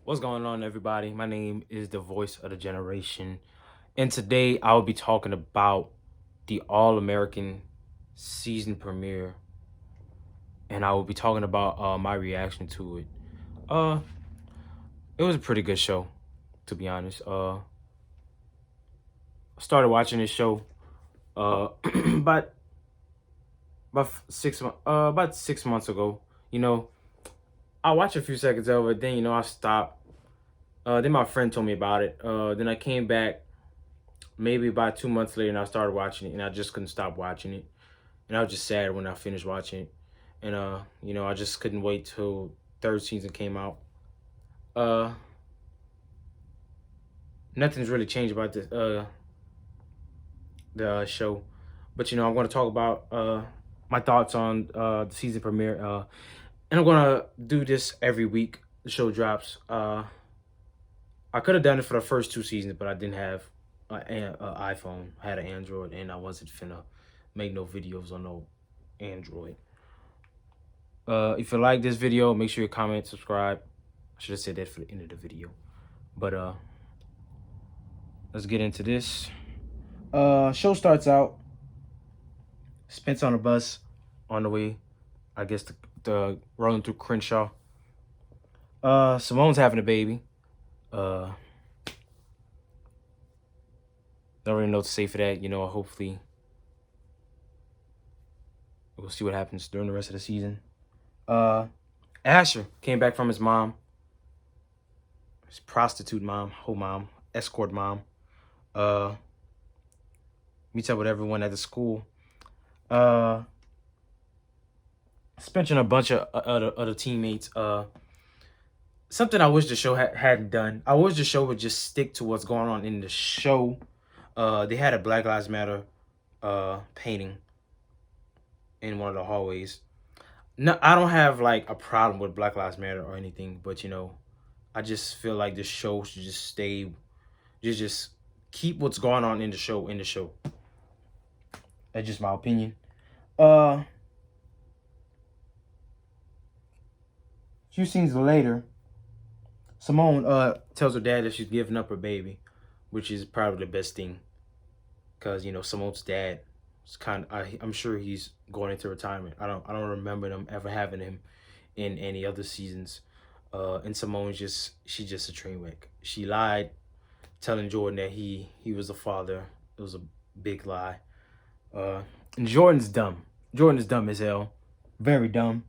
What's going on, everybody? My name is the voice of the generation, and today I will be talking about the All American season premiere, and I will be talking about my reaction to it. Uh, it was a pretty good show, to be honest. I started watching this show about about 6 months ago. You know, I watched a few seconds of it, then I stopped. Then my friend told me about it. Then I came back maybe about 2 months later, and I started watching it, and I just couldn't stop watching it, and I was just sad when I finished watching it, and I just couldn't wait till third season came out. Uh, Nothing's really changed about the show, but I'm going to talk about my thoughts on the season premiere, and I'm going to do this every week. The show drops. I could have done it for the first two seasons, but I didn't have an iPhone. I had an Android, and I wasn't finna make no videos on no Android. If you like this video, make sure you comment, subscribe. I should have said that for the end of the video. But let's get into this. Show starts out. Spence on a bus on the way, I guess, the rolling through Crenshaw. Simone's having a baby. Don't really know what to say for that. Hopefully we'll see what happens during the rest of the season. Asher came back from his mom, his prostitute mom, hoe mom, escort mom. Meets up with everyone at the school. Spencer and a bunch of other teammates. Something I wish the show hadn't done. I wish the show would just stick to what's going on in the show. They had a Black Lives Matter painting in one of the hallways. No, I don't have like a problem with Black Lives Matter or anything, but I just feel like the show should just stay, just keep what's going on in the show in the show. That's just my opinion. Few scenes later, Simone tells her dad that she's giving up her baby, which is probably the best thing, because Simone's dad is I'm sure he's going into retirement. I don't remember them ever having him in any other seasons. And Simone's she's just a train wreck. She lied, telling Jordan that he was the father. It was a big lie. And Jordan's dumb. Jordan is dumb as hell. Very dumb.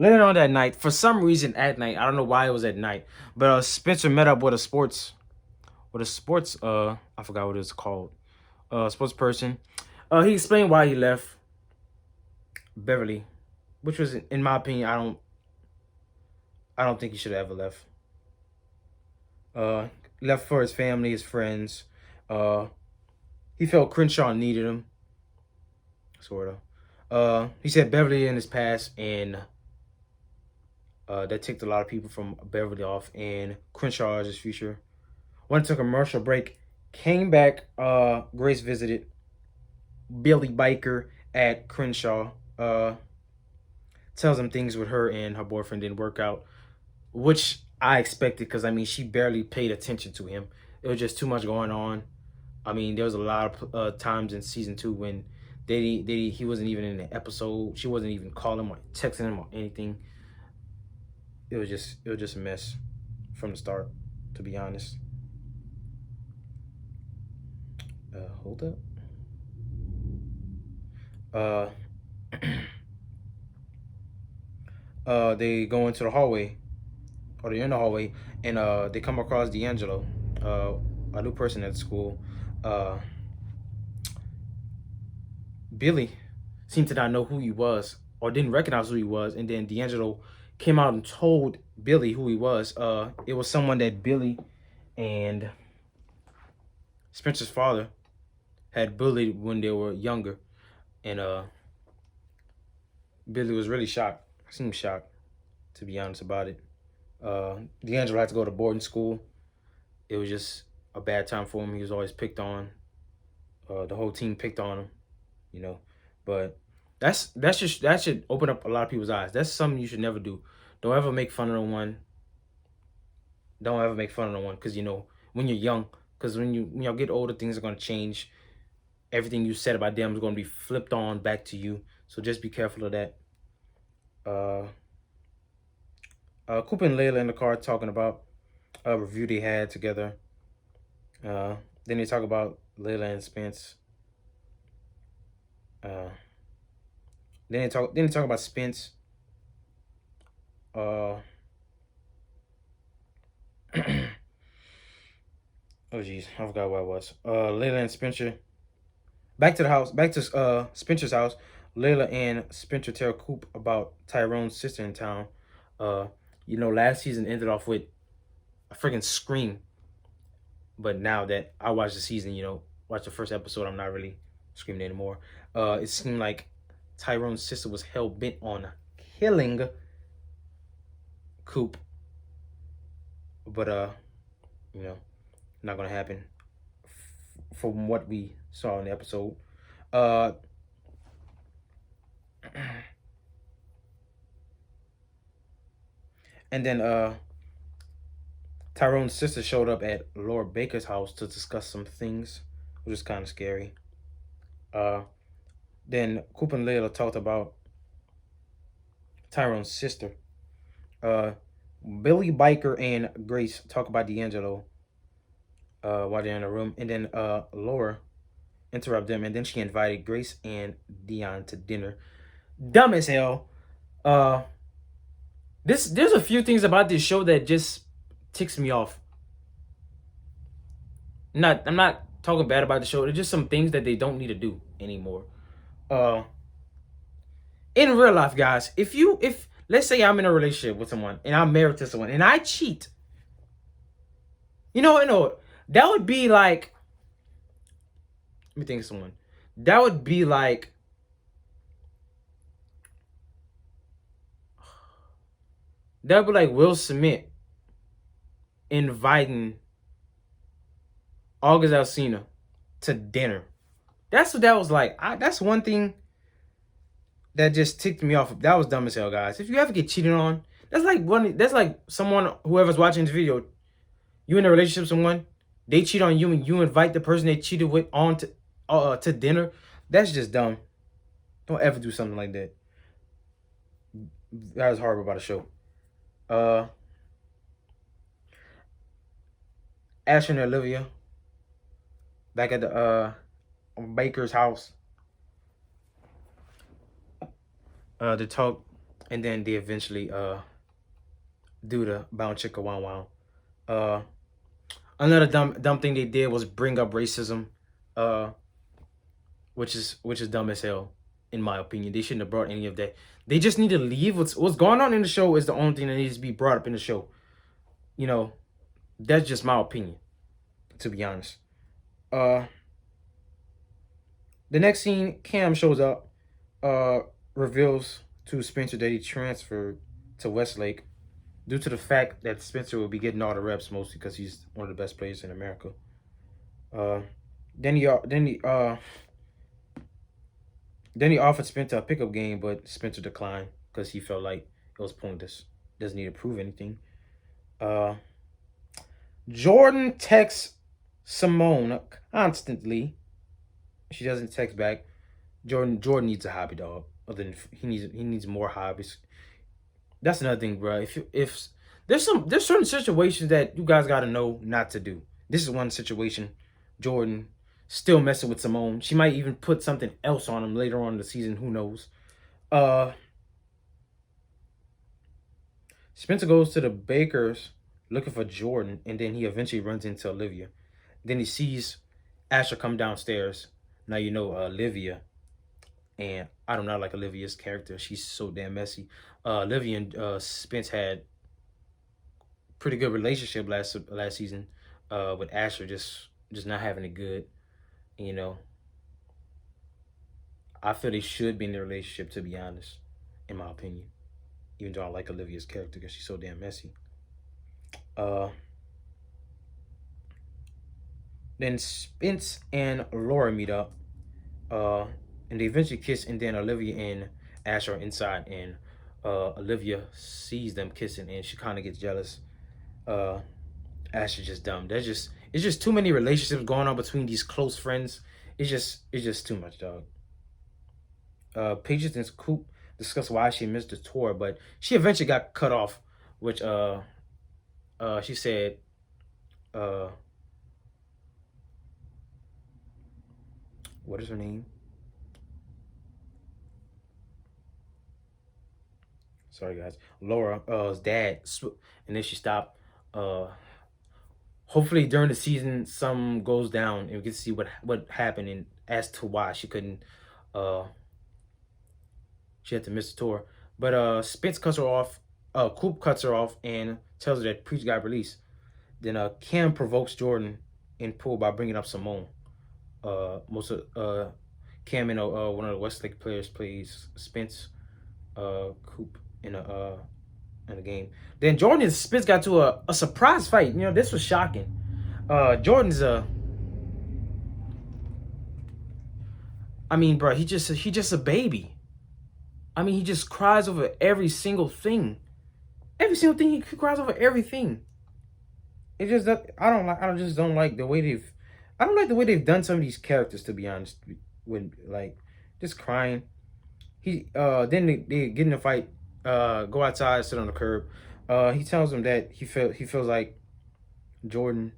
Later on that night, for some reason at night, I don't know why it was at night, but Spencer met up with a sports, I forgot what it's called, sports person. He explained why he left Beverly, which was, in my opinion, I don't think he should have ever left. Left for his family, his friends. He felt Crenshaw needed him, sort of. He said Beverly in his past, and that ticked a lot of people from Beverly off, and Crenshaw is his future. Went to commercial break, came back. Grace visited Billy Biker at Crenshaw. Tells him things with her and her boyfriend didn't work out, which I expected, because she barely paid attention to him. It was just too much going on. There was a lot of times in season 2 when he wasn't even in the episode. She wasn't even calling him or texting him or anything. It was just a mess from the start, to be honest. Hold up. They go into the hallway, or they're in the hallway, and they come across D'Angelo, a new person at school. Billy seemed to not know who he was, or didn't recognize who he was, and then D'Angelo came out and told Billy who he was. It was someone that Billy and Spencer's father had bullied when they were younger, and Billy was really shocked. Seemed shocked, to be honest about it. D'Angelo had to go to boarding school. It was just a bad time for him. He was always picked on. The whole team picked on him, but that should open up a lot of people's eyes. That's something you should never do. Don't ever make fun of no one. Don't ever make fun of no one, because when you're young, because when y'all get older, things are gonna change. Everything you said about them is gonna be flipped on back to you. So just be careful of that. Uh, Cooper and Layla in the car talking about a review they had together. Uh, then they talk about Layla and Spence. Uh, then they talk about Spence. Uh, oh jeez, I forgot where I was. Layla and Spencer. Back to the house. Back to Spencer's house. Layla and Spencer tell Coop about Tyrone's sister in town. Uh, last season ended off with a freaking scream. But now that I watched the season, watch the first episode, I'm not really screaming anymore. It seemed like Tyrone's sister was hell bent on killing Coop, but not gonna happen from what we saw in the episode. Uh, and then Tyrone's sister showed up at Laura Baker's house to discuss some things, which is kind of scary. Uh, then Coop and Layla talked about Tyrone's sister. Uh, Billy Biker and Grace talk about D'Angelo while they're in the room, and then Laura interrupt them, and then she invited Grace and Dion to dinner. Dumb as hell. Uh, there's a few things about this show that just ticks me off. I'm not talking bad about the show. There's just some things that they don't need to do anymore. Uh, in real life, guys, if let's say I'm in a relationship with someone and I'm married to someone and I cheat, that would be like, let me think of someone. That would be like, Will Smith inviting August Alsina to dinner. That's what that was like. That's one thing that just ticked me off. That was dumb as hell, guys. If you ever get cheated on, that's like someone, whoever's watching this video, you in a relationship with someone, they cheat on you and you invite the person they cheated with on to dinner. That's just dumb. Don't ever do something like that. That was horrible about the show. Asher and Olivia back at the Baker's house. They talk, and then they eventually do the bound chicka wow wow. Another dumb thing they did was bring up racism, which is dumb as hell, in my opinion. They shouldn't have brought any of that. They just need to leave. What's going on in the show is the only thing that needs to be brought up in the show. That's just my opinion, to be honest. The next scene, Cam shows up, reveals to Spencer that he transferred to Westlake due to the fact that Spencer will be getting all the reps, mostly because he's one of the best players in America. Then he offered Spencer a pickup game, but Spencer declined because he felt like it was pointless. Doesn't need to prove anything. Jordan texts Simone constantly. She doesn't text back. Jordan needs a hobby, dog. Other than he needs more hobbies. That's another thing, bro. If there's certain situations that you guys got to know not to do. This is one situation. Jordan still messing with Simone. She might even put something else on him later on in the season. Who knows? Spencer goes to the Bakers looking for Jordan, and then he eventually runs into Olivia. Then he sees Asher come downstairs. Now Olivia, and I do not like Olivia's character. She's so damn messy. Olivia and Spence had pretty good relationship last season, with Asher just not having it good. I feel they should be in a relationship, to be honest, in my opinion. Even though I like Olivia's character because she's so damn messy. Then Spence and Laura meet up, and they eventually kiss, and then Olivia and Asher are inside, and Olivia sees them kissing, and she kind of gets jealous. That's just dumb. It's just too many relationships going on between these close friends. It's just too much, dog. Patience and Coop discussed why she missed the tour, but she eventually got cut off, which she said uh what is her name? Sorry guys. Laura's dad, and then she stopped. Hopefully during the season some goes down and we can see what happened and as to why uh she had to miss the tour. But Spence cuts her off, Coop cuts her off and tells her that Preach got released. Then Cam provokes Jordan in pool by bringing up Simone. Most of Cam and one of the Westlake players plays Spence, Coop in the game. Then Jordan and Spence got to a surprise fight. You know, this was shocking. Jordan's I mean, bro, he just a baby. I mean, he just cries over every single thing. Every single thing he cries over everything. It just I just don't like the way they've I don't like the way they've done some of these characters, to be honest. When like just crying. He then they get in a fight, go outside, sit on the curb. He tells him that he feels like Jordan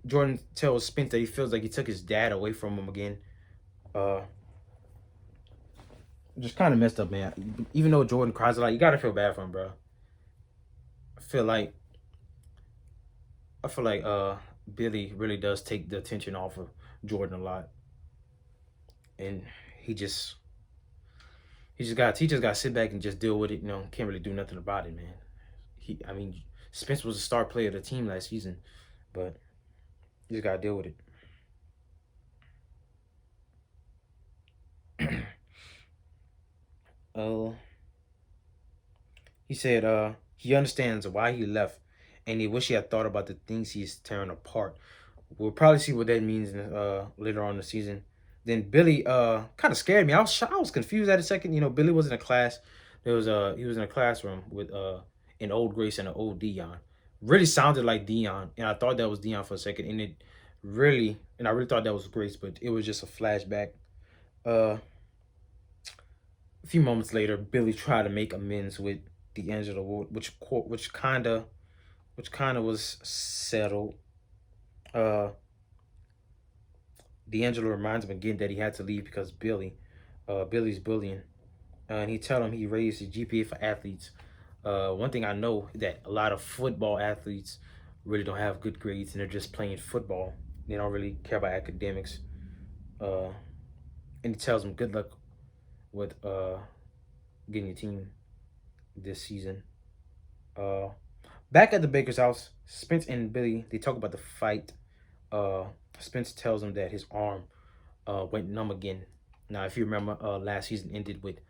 Jordan tells Spence that he feels like he took his dad away from him again. Uh just kind of messed up, man. Even though Jordan cries a lot, you gotta feel bad for him, bro. I feel like I feel like Billy really does take the attention off of Jordan a lot, and he just he just got to sit back and just deal with it. You know, can't really do nothing about it, man. I mean, Spence was a star player of the team last season, but you just got to deal with it. Oh, he said he understands why he left, and he wish he had thought about the things he's tearing apart. We'll probably see what that means later on in the season. Then Billy kind of scared me. I was confused at a second. You know, Billy was in a class. He was in a classroom with an old Grace and an old Dion. Really sounded like Dion, and I thought that was Dion for a second, and I really thought that was Grace, but it was just a flashback. Uh, a few moments later, Billy tried to make amends with D'Angelo, which kind of was settled. Uh, D'Angelo reminds him again that he had to leave because Billy's bullying, and he tell him he raised his GPA for athletes. One thing I know that a lot of football athletes really don't have good grades and they're just playing football. They don't really care about academics. Uh, and he tells him good luck with getting your team this season. Uh, Back at the Baker's house, Spence and Billy they talk about the fight. Uh, Spence tells him that his arm went numb again. Now, if you remember, last season ended with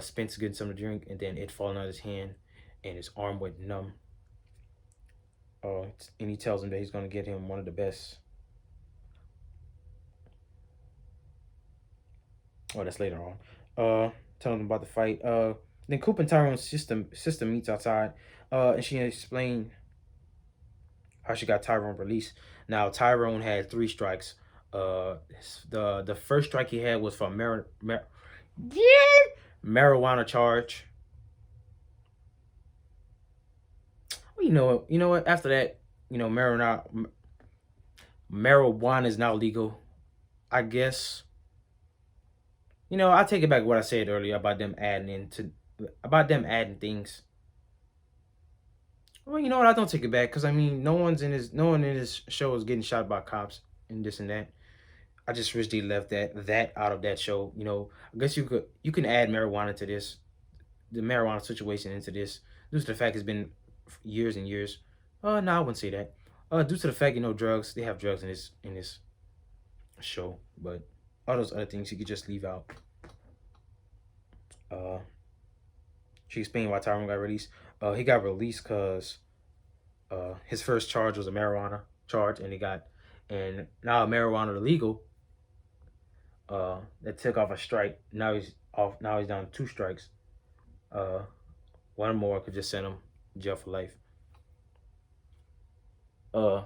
Spence getting something to drink and then it falling out of his hand and his arm went numb. And he tells him that he's going to get him one of the best. Oh, that's later on. Telling him about the fight. Then Coop and Tyrone's sister meets outside, and she explained how she got Tyrone released. Now Tyrone had 3 strikes. The first strike he had was for marijuana charge. Well, you know what? After that, you know, marijuana is now legal. I guess. You know, I take it back what I said earlier about them adding things. Well, you know what? I don't take it back because I mean, no one in this show is getting shot by cops and this and that. I just wish they left that out of that show. You know, I guess you can add marijuana to this, the marijuana situation into this, due to the fact it's been years and years. No, I wouldn't say that. Due to the fact drugs, they have drugs in this show, but all those other things you could just leave out. Uh, she explained why Tyrone got released. He got released because his first charge was a marijuana charge, and now marijuana illegal. That took off a strike. Now he's off. Now he's down 2 strikes. One more could just send him to jail for life. Uh,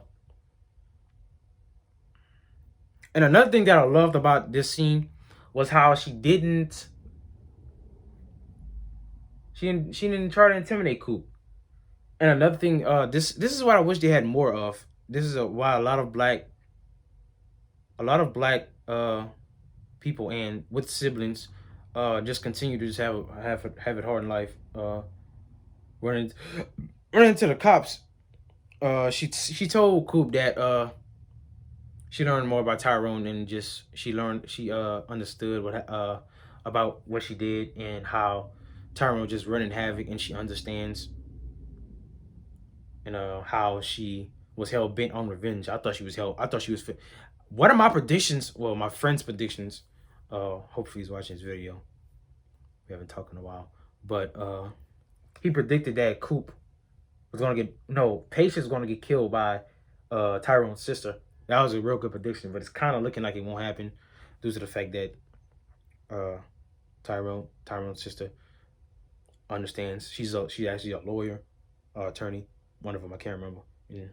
and another thing that I loved about this scene was how she didn't try to intimidate Coop. And another thing, this is what I wish they had more of. This is why a lot of black people and with siblings just continue to just have it hard in life. Running running into the cops. She told Coop that she learned more about Tyrone and just she understood what about what she did and how Tyrone was just running havoc, and she understands and how she was hell bent on revenge. I thought she was one of my predictions, well, my friend's predictions, hopefully he's watching this video. We haven't talked in a while. But he predicted that Coop was gonna get no, Patience was gonna get killed by Tyrone's sister. That was a real good prediction, but it's kind of looking like it won't happen due to the fact that uh, Tyrone's sister understands. She's actually a lawyer, attorney, one of them I can't remember. Yeah,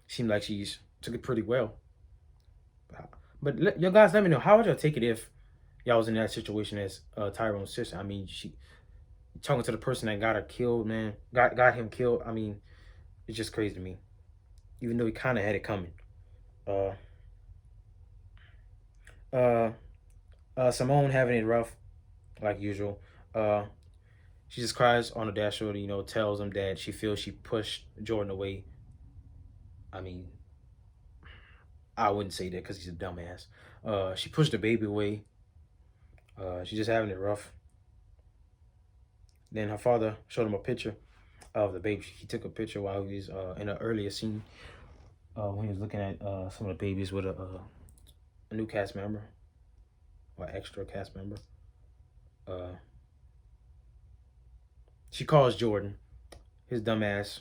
seemed like she's took it pretty well. But you guys, let me know, how would y'all take it if y'all was in that situation as Tyrone's sister? I mean, she talking to the person that got her killed, man, got him killed. I mean, it's just crazy to me. Even though he kind of had it coming. Uh, uh, Simone having it rough, like usual. She just cries on the dashboard, tells him that she feels she pushed Jordan away. I mean, I wouldn't say that because he's a dumbass. She pushed the baby away. She's just having it rough. Then her father showed him a picture of the baby. He took a picture while he was in an earlier scene when he was looking at some of the babies with a new cast member or extra cast member. She calls Jordan. His dumbass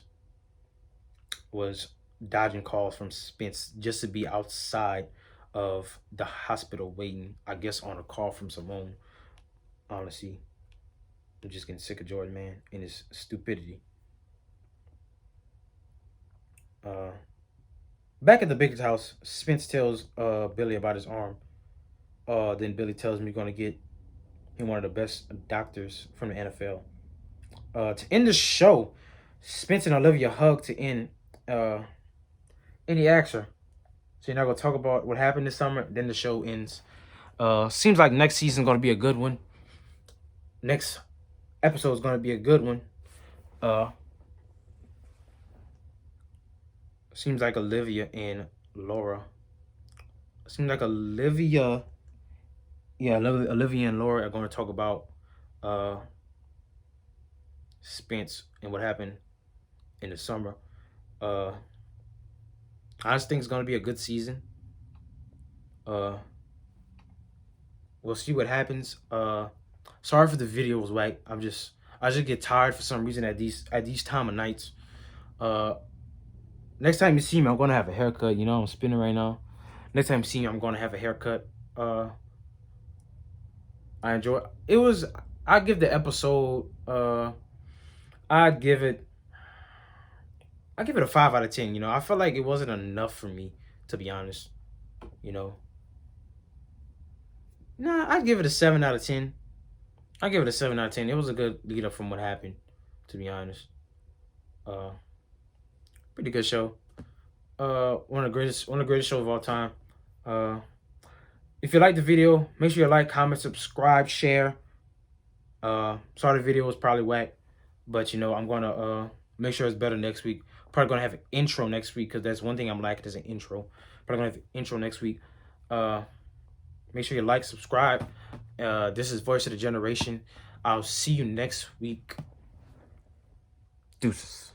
was dodging calls from Spence just to be outside of the hospital waiting, I guess, on a call from Simone. Honestly, I'm just getting sick of Jordan, man, and his stupidity. Back at the Baker's house, Spence tells Billy about his arm. Then Billy tells him he's going to get him one of the best doctors from the NFL. To end the show, Spence and Olivia hug to end. And he asks her, so you're not going to talk about what happened this summer? Then the show ends. Seems like next season's going to be a good one. Next episode is going to be a good one. Seems like Olivia and Laura. Seems like Olivia and Laura are going to talk about Spence and what happened in the summer. I just think it's going to be a good season. We'll see what happens. Sorry for the video was whack. I just get tired for some reason at these time of nights. Next time you see me, I'm gonna have a haircut. I'm spinning right now. Next time you see me, I'm gonna have a haircut. I enjoy it. I give the episode. I give it a 5 out of 10. I felt like it wasn't enough for me, to be honest. Nah, I'd give it a 7 out of 10. I give it a 7 out of 10. It was a good lead up from what happened, to be honest. Pretty good show. One of the greatest shows of all time. If you like the video, make sure you like, comment, subscribe, share. Sorry the video was probably whack, but I'm gonna make sure it's better next week. Probably gonna have an intro next week because that's one thing I'm lacking is an intro. Probably gonna have an intro next week. Make sure you like, subscribe. This is Voice of the Generation. I'll see you next week. Deuces.